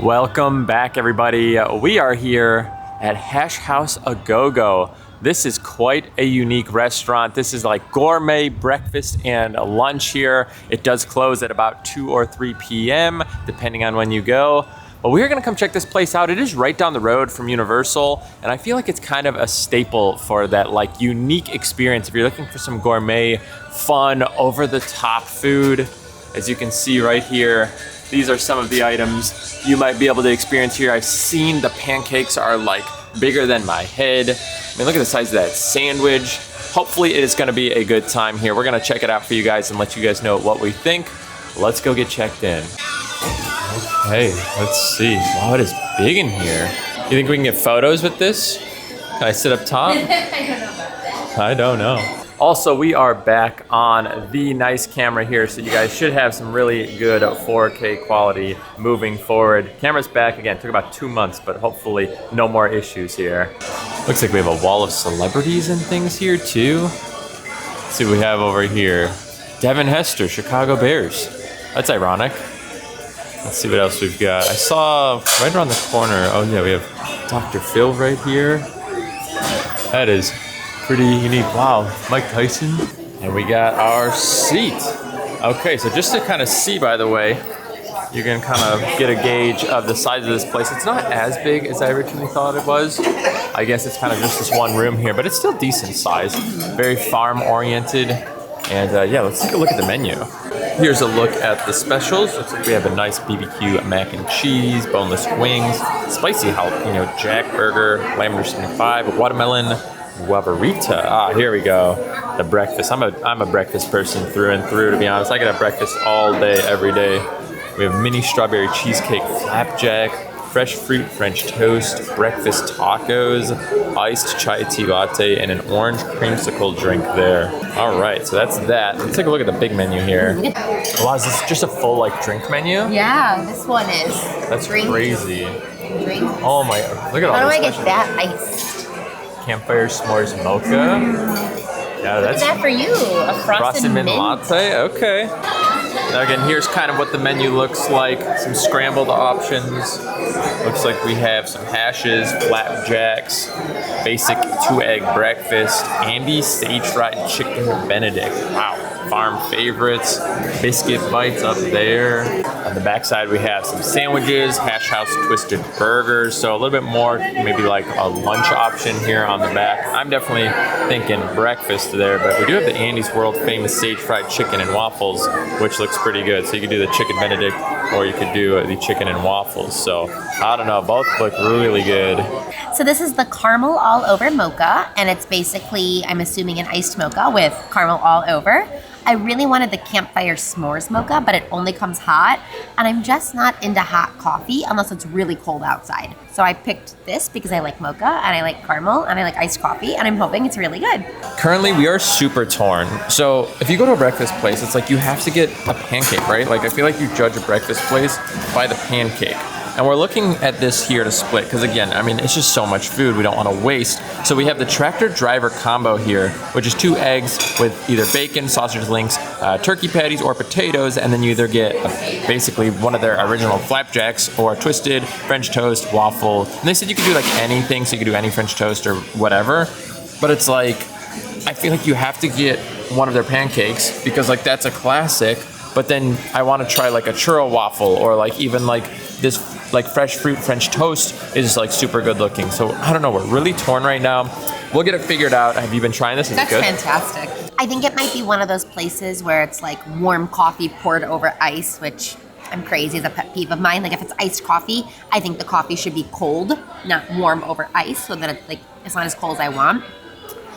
Welcome back, everybody. We are here at Hash House A Go-Go. This is quite a unique restaurant. This is like gourmet breakfast and lunch here. It does close at about 2 or 3 p.m. depending on when you go. But we're gonna come check this place out. It is right down the road from Universal, and I feel like it's kind of a staple for that like unique experience. If you're looking for some gourmet, fun, over-the-top food, as you can see right here, these are some of the items you might be able to experience here. I've seen the pancakes are like bigger than my head. I mean, look at the size of that sandwich. Hopefully it is gonna be a good time here. We're gonna check it out for you guys and let you guys know what we think. Let's go get checked in. Okay, let's see. Wow, it is big in here. You think we can get photos with this? Can I sit up top? I don't know about that. I don't know. Also, we are back on the nice camera here, so you guys should have some really good 4K quality moving forward. Camera's back again. Took about 2 months, but hopefully no more issues here. Looks like we have a wall of celebrities and things here too. Let's see what we have over here. Devin Hester, Chicago Bears. That's ironic. Let's see what else we've got. I saw right around the corner. Oh yeah, we have Dr. Phil right here. That is pretty unique. Wow, Mike Tyson. And we got our seat. Okay, so just to kind of see, by the way, you can kind of get a gauge of the size of this place. It's not as big as I originally thought it was. I guess it's kind of just this one room here, but it's still decent size. Very farm oriented. And yeah, let's take a look at the menu. Here's a look at the specials. Looks like we have a nice BBQ mac and cheese, boneless wings, spicy jalapeno jack burger, lamb number 75, watermelon guavarita. Ah, here we go. The breakfast. I'm a breakfast person through and through, to be honest. I can have breakfast all day, every day. We have mini strawberry cheesecake flapjack, fresh fruit French toast, breakfast tacos, iced chai tea latte, and an orange creamsicle drink there. All right, so that's that. Let's take a look at the big menu here. Wow, is this just a full like drink menu? Yeah, this one is. That's drink. Crazy. Drink. Oh my, look at all How do I this get that iced? Campfire s'mores mocha. Yeah, Look that's at that for you, a frosted mint. latte. Okay. Now again, here's kind of what the menu looks like. Some scrambled options. Looks like we have some hashes, flapjacks, basic 2-egg breakfast, Andy sage fried chicken Benedict. Wow, farm favorites, biscuit bites up there. On the backside, we have some sandwiches, Hash House twisted burgers. So a little bit more, maybe like a lunch option here on the back. I'm definitely thinking breakfast there, but we do have the Andy's world famous sage fried chicken and waffles, which looks pretty good. So you could do the chicken Benedict or you could do the chicken and waffles. So I don't know, both look really good. So this is the caramel all over mocha, and it's basically, I'm assuming, an iced mocha with caramel all over. I really wanted the campfire s'mores mocha, but it only comes hot, and I'm just not into hot coffee unless it's really cold outside. So I picked this because I like mocha, and I like caramel, and I like iced coffee, and I'm hoping it's really good. Currently, we are super torn. So if you go to a breakfast place, it's like you have to get a pancake, right? Like I feel like you judge a breakfast place by the pancake. And we're looking at this here to split, because again, I mean, it's just so much food we don't want to waste. So we have the tractor driver combo here, which is 2 eggs with either bacon, sausage links, turkey patties, or potatoes, and then you either get basically one of their original flapjacks or twisted French toast, waffle. And they said you could do like anything, so you could do any French toast or whatever. But it's like, I feel like you have to get one of their pancakes because like that's a classic. But then I want to try like a churro waffle or like even like this like fresh fruit French toast is like super good looking. So I don't know, we're really torn right now. We'll get it figured out. Have you been trying this? Is it good? That's fantastic. I think it might be one of those places where it's like warm coffee poured over ice, which I'm crazy is a pet peeve of mine. Like if it's iced coffee, I think the coffee should be cold, not warm over ice, so that it's like it's not as cold as I want.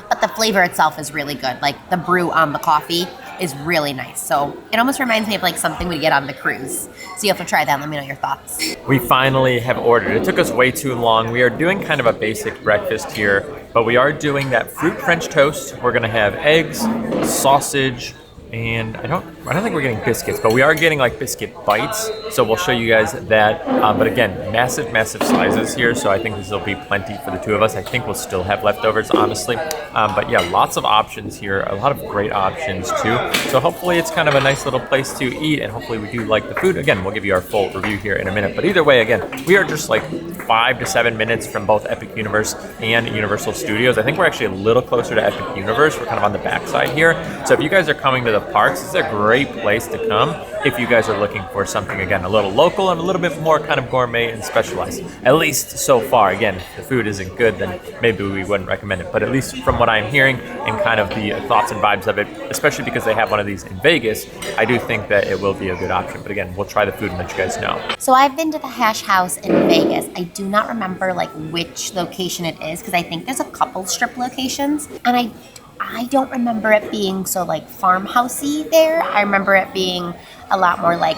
But the flavor itself is really good. Like the brew on the coffee is really nice. So it almost reminds me of like something we get on the cruise. So you have to try that. Let me know your thoughts. We finally have ordered. It took us way too long. We are doing kind of a basic breakfast here, but we are doing that fruit French toast. We're gonna have eggs, sausage, And I don't think we're getting biscuits, but we are getting like biscuit bites. So we'll show you guys that. But again, massive sizes here. So I think this will be plenty for the two of us. I think we'll still have leftovers, honestly. But yeah, lots of options here. A lot of great options too. So hopefully it's kind of a nice little place to eat, and hopefully we do like the food. Again, we'll give you our full review here in a minute. But either way, again, we are just like 5 to 7 minutes from both Epic Universe and Universal Studios. I think we're actually a little closer to Epic Universe. We're kind of on the backside here. So if you guys are coming to the parks, it's a great place to come if you guys are looking for something, again, a little local and a little bit more kind of gourmet and specialized. At least so far. Again, if the food isn't good, then maybe we wouldn't recommend it. But at least from what I'm hearing and kind of the thoughts and vibes of it, especially because they have one of these in Vegas, I do think that it will be a good option. But again, we'll try the food and let you guys know. So I've been to the Hash House in Vegas. I do not remember like which location it is, because I think there's a couple strip locations, and I don't remember it being so like farmhousey there. I remember it being a lot more like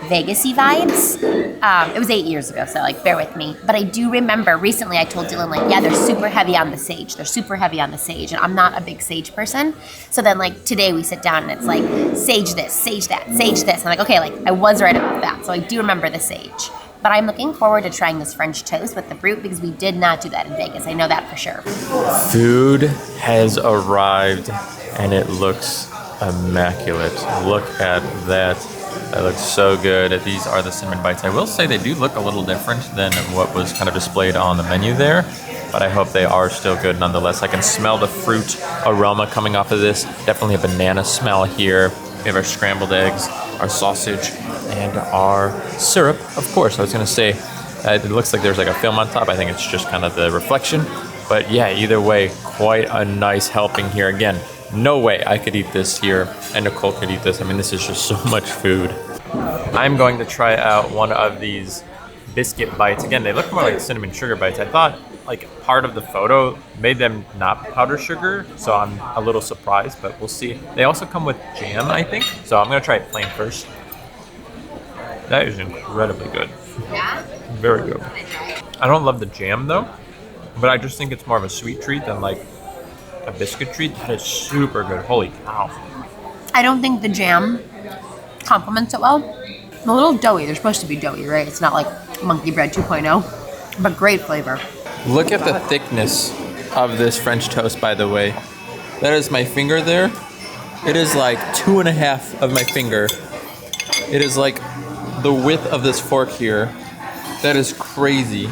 Vegas-y vibes. It was 8 years ago, so like bear with me. But I do remember recently I told Dylan like, yeah, they're super heavy on the sage. They're super heavy on the sage, and I'm not a big sage person. So then like today we sit down and it's like sage this, sage that, sage this. And I'm like, okay, like I was right about that. So I do remember the sage. But I'm looking forward to trying this French toast with the fruit, because we did not do that in Vegas. I know that for sure. Food has arrived and it looks immaculate. Look at that. That looks so good. These are the cinnamon bites. I will say they do look a little different than what was kind of displayed on the menu there, but I hope they are still good nonetheless. I can smell the fruit aroma coming off of this. Definitely a banana smell here. We have our scrambled eggs, our sausage, and our syrup. Of course, I was gonna say, it looks like there's like a film on top. I think it's just kind of the reflection. But yeah, either way, quite a nice helping here. Again, no way I could eat this here, and Nicole could eat this. I mean, this is just so much food. I'm going to try out one of these biscuit bites. Again, they look more like cinnamon sugar bites. I thought like part of the photo made them not powdered sugar, so I'm a little surprised, but we'll see. They also come with jam, I think. So I'm gonna try it plain first. That is incredibly good. Yeah? Very good. I don't love the jam though, but I just think it's more of a sweet treat than like a biscuit treat. That is super good. Holy cow. I don't think the jam complements it well. A little doughy. They're supposed to be doughy, right? It's not like monkey bread 2.0, but great flavor. Look at the thickness of this French toast, by the way. That is my finger there. It is like 2.5 of my finger. It is like the width of this fork here. That is crazy.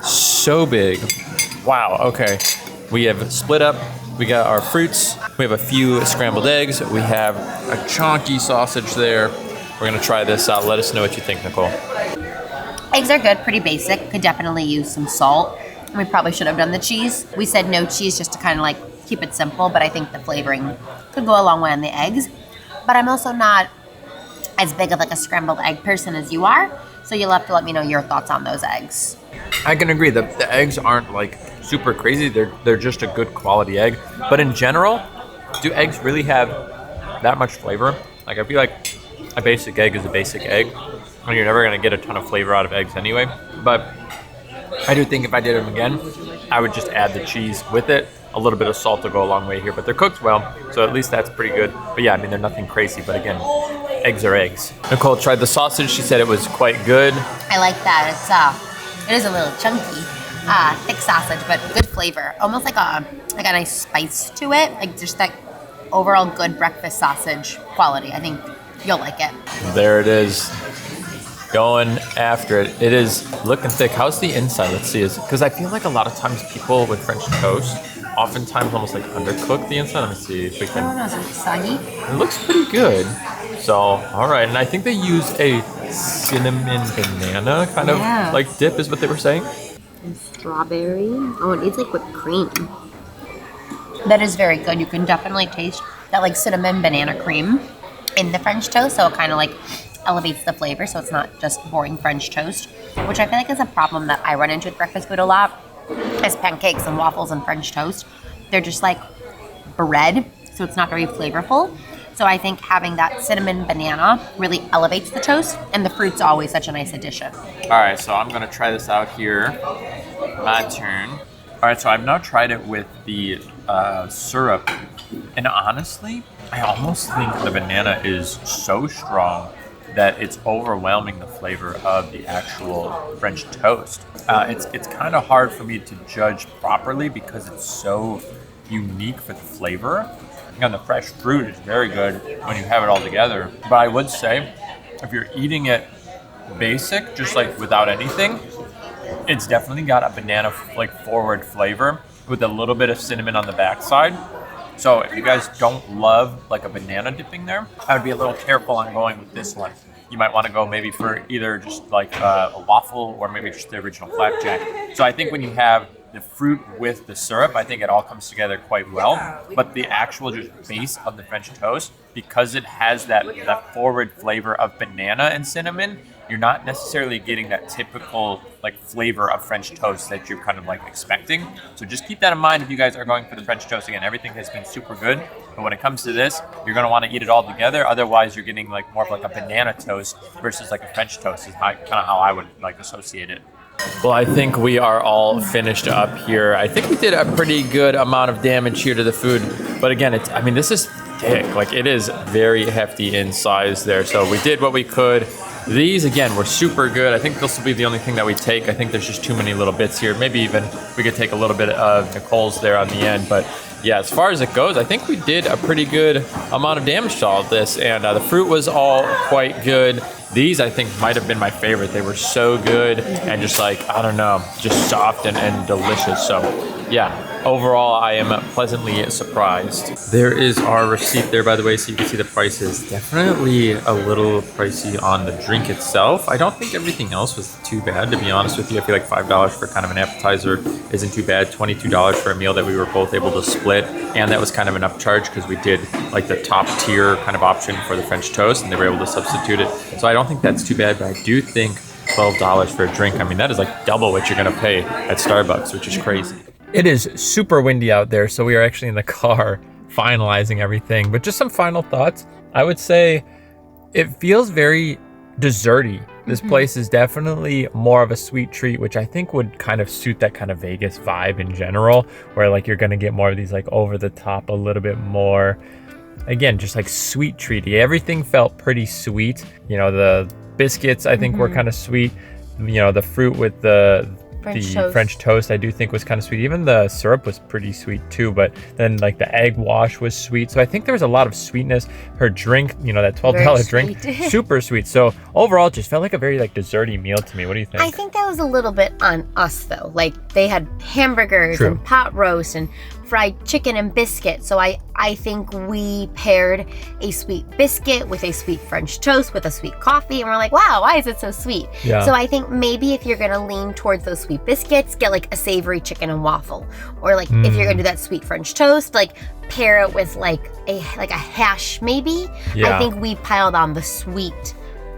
So big. Wow, okay. We have split up. We got our fruits. We have a few scrambled eggs. We have a chunky sausage there. We're gonna try this out. Let us know what you think, Nicole. Eggs are good, pretty basic. Could definitely use some salt. We probably should have done the cheese. We said no cheese just to kind of like keep it simple, but I think the flavoring could go a long way on the eggs. But I'm also not as big of like a scrambled egg person as you are, so you'll have to let me know your thoughts on those eggs. I can agree. The eggs aren't like super crazy. They're just a good quality egg. But in general, do eggs really have that much flavor? Like I feel like a basic egg is a basic egg, and you're never gonna get a ton of flavor out of eggs anyway. But I do think if I did them again, I would just add the cheese with it. A little bit of salt to go a long way here, but they're cooked well, so at least that's pretty good. But yeah, I mean, they're nothing crazy, but again, eggs are eggs. Nicole tried the sausage. She said it was quite good. I like that. It is a little chunky, thick sausage, but good flavor. Almost like a nice spice to it, like just that overall good breakfast sausage quality. I think you'll like it. There it is. Going after it. It is looking thick. How's the inside? Let's see. Because I feel like a lot of times people with French toast oftentimes almost like undercook the inside. Let me see if we I can. don't know, is it soggy? It looks pretty good. So, all right. And I think they use a cinnamon banana kind of like dip is what they were saying. And strawberry. Oh, it needs like whipped cream. That is very good. You can definitely taste that like cinnamon banana cream in the French toast, so it kind of like elevates the flavor, so it's not just boring French toast, which I feel like is a problem that I run into with breakfast food a lot, is pancakes and waffles and French toast. They're just like bread, so it's not very flavorful. So I think having that cinnamon banana really elevates the toast, and the fruit's always such a nice addition. All right, so I'm gonna try this out here. My turn. All right, so I've now tried it with the syrup. And honestly, I almost think the banana is so strong that it's overwhelming the flavor of the actual French toast. It's kind of hard for me to judge properly because it's so unique for the flavor. And the fresh fruit is very good when you have it all together. But I would say, if you're eating it basic, just like without anything, it's definitely got a banana like forward flavor with a little bit of cinnamon on the backside. So if you guys don't love like a banana dipping there, I would be a little careful on going with this one. You might want to go maybe for either just like a waffle or maybe just the original flapjack. So I think when you have the fruit with the syrup, I think it all comes together quite well. But the actual just base of the French toast, because it has that forward flavor of banana and cinnamon, you're not necessarily getting that typical like flavor of French toast that you're kind of like expecting. So just keep that in mind if you guys are going for the French toast. Again, everything has been super good, but when it comes to this, you're going to want to eat it all together. Otherwise, you're getting like more of like a banana toast versus like a French toast is kind of how I would like associate it. Well, I think we are all finished up here. I think we did a pretty good amount of damage here to the food. But again, this is thick. Like, it is very hefty in size there. So we did what we could. These, again, were super good. I think this will be the only thing that we take. I think there's just too many little bits here. Maybe even we could take a little bit of Nicole's there on the end. But yeah, as far as it goes, I think we did a pretty good amount of damage to all of this. And the fruit was all quite good. These, I think, might have been my favorite. They were so good and just like, I don't know, just soft and delicious. So yeah, overall, I am pleasantly surprised. There is our receipt there, by the way, so you can see the prices. Definitely a little pricey on the drink itself. I don't think everything else was too bad, to be honest with you. I feel like $5 for kind of an appetizer isn't too bad. $22 for a meal that we were both able to split. And that was kind of an upcharge because we did like the top tier kind of option for the French toast and they were able to substitute it. So I don't think that's too bad, but I do think $12 for a drink. I mean, that is like double what you're gonna pay at Starbucks, which is crazy. It is super windy out there, so we are actually in the car finalizing everything. But just some final thoughts. I would say it feels very desserty. This place is definitely more of a sweet treat, which I think would kind of suit that kind of Vegas vibe in general, where like you're gonna get more of these like over the top, a little bit more, again, just like sweet treaty. Everything felt pretty sweet. You know, the biscuits I think were kind of sweet. You know, the fruit with the French toast I do think was kind of sweet. Even the syrup was pretty sweet too, but then like the egg wash was sweet. So I think there was a lot of sweetness. Her drink, you know, that $12 drink, super sweet. So overall, it just felt like a very like desserty meal to me. What do you think? I think that was a little bit on us though. Like they had hamburgers and pot roast and fried chicken and biscuit. So I think we paired a sweet biscuit with a sweet French toast with a sweet coffee, and we're like, wow, why is it so sweet? Yeah. So I think maybe if you're gonna lean towards those sweet biscuits, get like a savory chicken and waffle, or like if you're gonna do that sweet French toast, like pair it with like a hash maybe. Yeah. I think we piled on the sweet,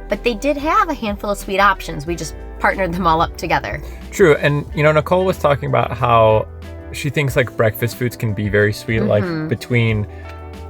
but they did have a handful of sweet options. We just partnered them all up together. True, and you know, Nicole was talking about how she thinks like breakfast foods can be very sweet, like between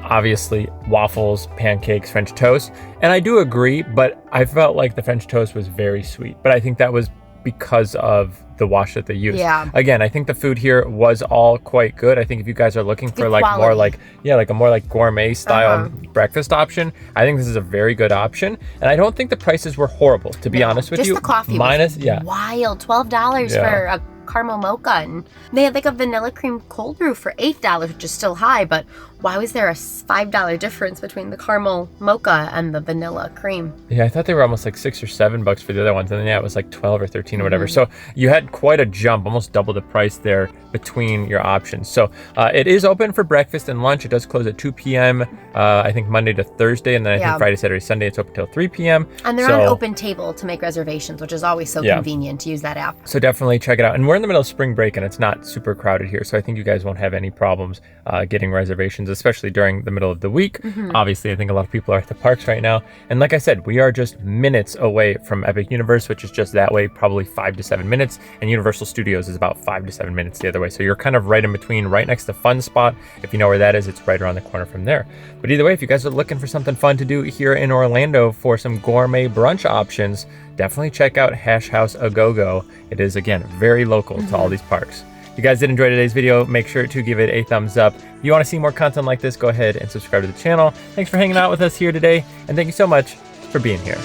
obviously waffles, pancakes, French toast. And I do agree, but I felt like the French toast was very sweet. But I think that was because of the wash that they used. Yeah. Again, I think the food here was all quite good. I think if you guys are looking for like more like, like a more like gourmet style breakfast option, I think this is a very good option. And I don't think the prices were horrible, to be honest with you. Just the coffee was wild. $12 for a caramel mocha, and they had like a vanilla cream cold brew for $8, which is still high, but why was there a $5 difference between the caramel mocha and the vanilla cream? Yeah, I thought they were almost like $6 or $7 for the other ones, and then it was like 12 or 13 or whatever. So you had quite a jump, almost double the price there between your options. So it is open for breakfast and lunch. It does close at 2 p.m. I think Monday to Thursday, and then I think Friday, Saturday, Sunday it's open till 3 p.m. And they're on Open Table to make reservations, which is always so convenient to use that app. So definitely check it out. And we're in the middle of spring break, and it's not super crowded here, so I think you guys won't have any problems getting reservations, especially during the middle of the week. Obviously, I think a lot of people are at the parks right now. And like I said, we are just minutes away from Epic Universe, which is just that way, probably 5 to 7 minutes. And Universal Studios is about 5 to 7 minutes the other way. So you're kind of right in between, right next to Fun Spot. If you know where that is, it's right around the corner from there. But either way, if you guys are looking for something fun to do here in Orlando for some gourmet brunch options, definitely check out Hash House A Go Go. It is, again, very local to all these parks. You you guys did enjoy today's video, make sure to give it a thumbs up. If you want to see more content like this, go ahead and subscribe to the channel. Thanks for hanging out with us here today, and thank you so much for being here.